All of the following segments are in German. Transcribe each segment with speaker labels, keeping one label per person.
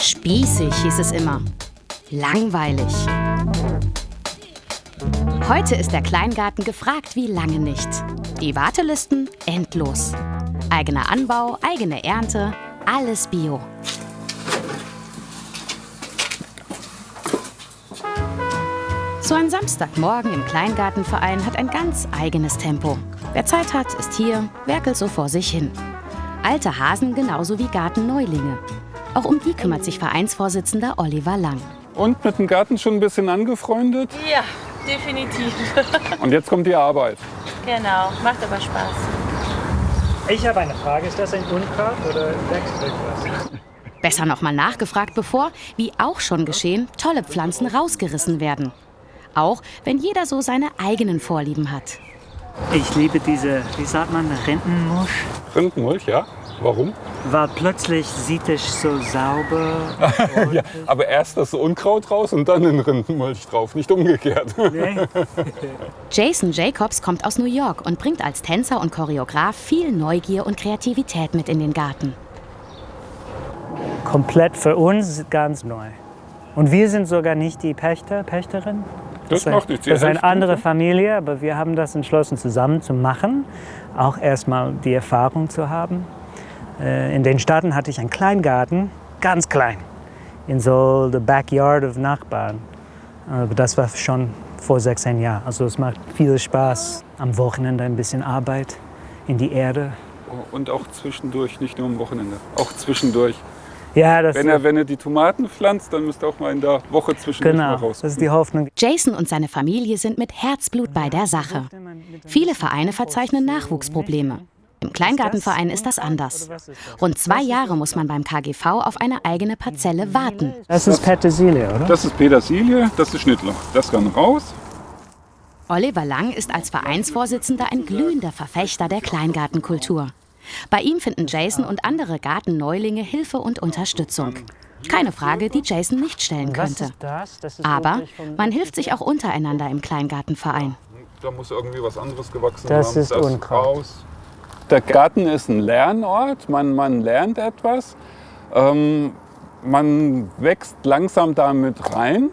Speaker 1: Spießig hieß es immer. Langweilig. Heute ist der Kleingarten gefragt wie lange nicht. Die Wartelisten endlos. Eigener Anbau, eigene Ernte, alles Bio. So ein Samstagmorgen im Kleingartenverein hat ein ganz eigenes Tempo. Wer Zeit hat, ist hier, werkelt so vor sich hin. Alte Hasen genauso wie Gartenneulinge. Auch um die kümmert sich Vereinsvorsitzender Oliver Lang.
Speaker 2: Und mit dem Garten schon ein bisschen angefreundet?
Speaker 3: Ja, definitiv.
Speaker 2: Und jetzt kommt die Arbeit.
Speaker 3: Genau, macht aber Spaß.
Speaker 4: Ich habe eine Frage. Ist das ein Unkraut oder wächst irgendwas?
Speaker 1: Besser noch mal nachgefragt, bevor, wie auch schon geschehen, tolle Pflanzen rausgerissen werden. Auch wenn jeder so seine eigenen Vorlieben hat.
Speaker 4: Ich liebe diese, wie sagt man, Rindenmulch.
Speaker 2: Rindenmulch, ja. Warum?
Speaker 4: Weil plötzlich sieht es so sauber
Speaker 2: Ja, aber erst das Unkraut raus und dann den Rindenmulch drauf, nicht umgekehrt.
Speaker 4: Nee.
Speaker 1: Jason Jacobs kommt aus New York und bringt als Tänzer und Choreograf viel Neugier und Kreativität mit in den Garten.
Speaker 4: Komplett für uns ganz neu. Und wir sind sogar nicht die Pächterin.
Speaker 2: Das macht nichts.
Speaker 4: Das ist eine andere Familie, aber wir haben das entschlossen, zusammen zu machen. Auch erstmal die Erfahrung zu haben. In den Staaten hatte ich einen Kleingarten, ganz klein, in so the backyard of Nachbarn. Aber das war schon vor 16 Jahren. Also es macht viel Spaß. Am Wochenende ein bisschen Arbeit in die Erde.
Speaker 2: Und auch zwischendurch, nicht nur am Wochenende, auch zwischendurch.
Speaker 4: Ja,
Speaker 2: Wenn er die Tomaten pflanzt, dann müsst ihr auch mal in der Woche zwischendurch mal raus.
Speaker 4: Das ist die Hoffnung.
Speaker 1: Jason und seine Familie sind mit Herzblut bei der Sache. Viele Vereine verzeichnen Nachwuchsprobleme. Im Kleingartenverein ist das anders. Rund 2 Jahre muss man beim KGV auf eine eigene Parzelle warten.
Speaker 4: Das ist Petersilie, oder?
Speaker 2: Das ist Petersilie, das ist Schnittloch. Das kann raus.
Speaker 1: Oliver Lang ist als Vereinsvorsitzender ein glühender Verfechter der Kleingartenkultur. Bei ihm finden Jason und andere Gartenneulinge Hilfe und Unterstützung. Keine Frage, die Jason nicht stellen könnte. Aber man hilft sich auch untereinander im Kleingartenverein.
Speaker 2: Da muss irgendwie was anderes gewachsen
Speaker 4: Das
Speaker 2: haben.
Speaker 4: ist Unkraut.
Speaker 2: Raus. Der Garten ist ein Lernort, man lernt etwas. Man wächst langsam damit rein.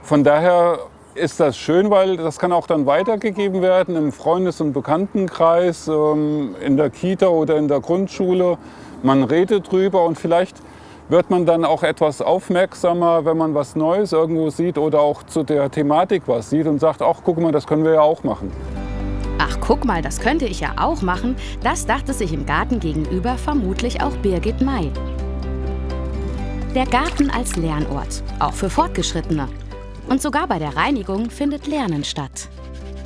Speaker 2: Von daher ist das schön, weil das kann auch dann weitergegeben werden im Freundes- und Bekanntenkreis, in der Kita oder in der Grundschule. Man redet drüber und vielleicht wird man dann auch etwas aufmerksamer, wenn man was Neues irgendwo sieht oder auch zu der Thematik was sieht und sagt, ach, guck mal, das können wir ja auch machen.
Speaker 1: Ach, guck mal, das könnte ich ja auch machen. Das dachte sich im Garten gegenüber vermutlich auch Birgit May. Der Garten als Lernort, auch für Fortgeschrittene. Und sogar bei der Reinigung findet Lernen statt.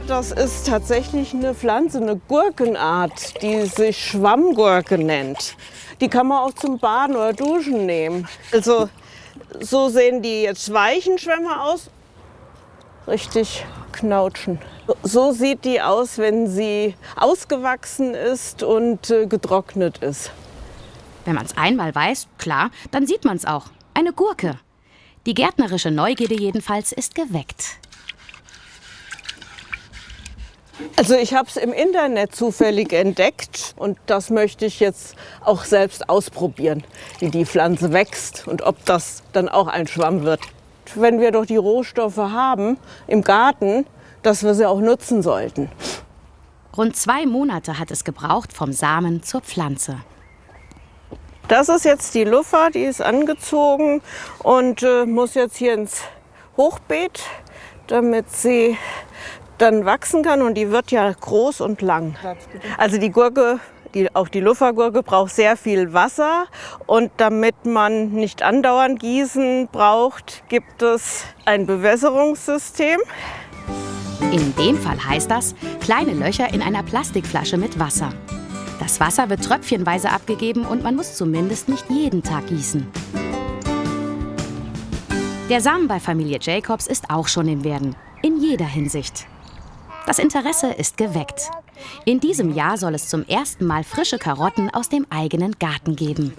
Speaker 5: Das ist tatsächlich eine Pflanze, eine Gurkenart, die sich Schwammgurke nennt. Die kann man auch zum Baden oder Duschen nehmen. Also so sehen die jetzt weichen Schwämme aus. Richtig knautschen. So sieht die aus, wenn sie ausgewachsen ist und getrocknet ist.
Speaker 1: Wenn man es einmal weiß, klar, dann sieht man es auch. Eine Gurke. Die gärtnerische Neugierde jedenfalls ist geweckt.
Speaker 5: Also ich habe es im Internet zufällig entdeckt und das möchte ich jetzt auch selbst ausprobieren, wie die Pflanze wächst und ob das dann auch ein Schwamm wird. Wenn wir doch die Rohstoffe haben im Garten, dass wir sie auch nutzen sollten.
Speaker 1: Rund 2 Monate hat es gebraucht vom Samen zur Pflanze.
Speaker 5: Das ist jetzt die Luffa, die ist angezogen und muss jetzt hier ins Hochbeet, damit sie dann wachsen kann. Und die wird ja groß und lang. Also die Gurke, auch die Luffa-Gurke braucht sehr viel Wasser. Und damit man nicht andauernd gießen braucht, gibt es ein Bewässerungssystem.
Speaker 1: In dem Fall heißt das, kleine Löcher in einer Plastikflasche mit Wasser. Das Wasser wird tröpfchenweise abgegeben und man muss zumindest nicht jeden Tag gießen. Der Samen bei Familie Jacobs ist auch schon im Werden, in jeder Hinsicht. Das Interesse ist geweckt. In diesem Jahr soll es zum ersten Mal frische Karotten aus dem eigenen Garten geben.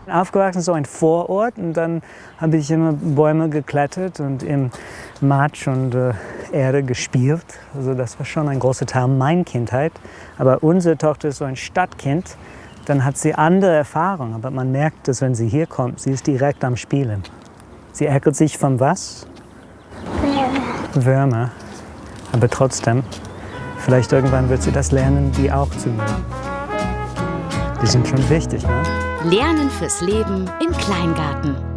Speaker 4: Aufgewachsen so ein Vorort und dann habe ich immer Bäume geklettert und im Matsch und Erde gespielt. Also das war schon ein großer Teil meiner Kindheit. Aber unsere Tochter ist so ein Stadtkind. Dann hat sie andere Erfahrungen. Aber man merkt, dass wenn sie hier kommt, sie ist direkt am Spielen. Sie ärgert sich von was? Würmer. Aber trotzdem, vielleicht irgendwann wird sie das lernen, die auch zu mögen. Die sind schon wichtig, ne?
Speaker 1: Lernen fürs Leben im Kleingarten.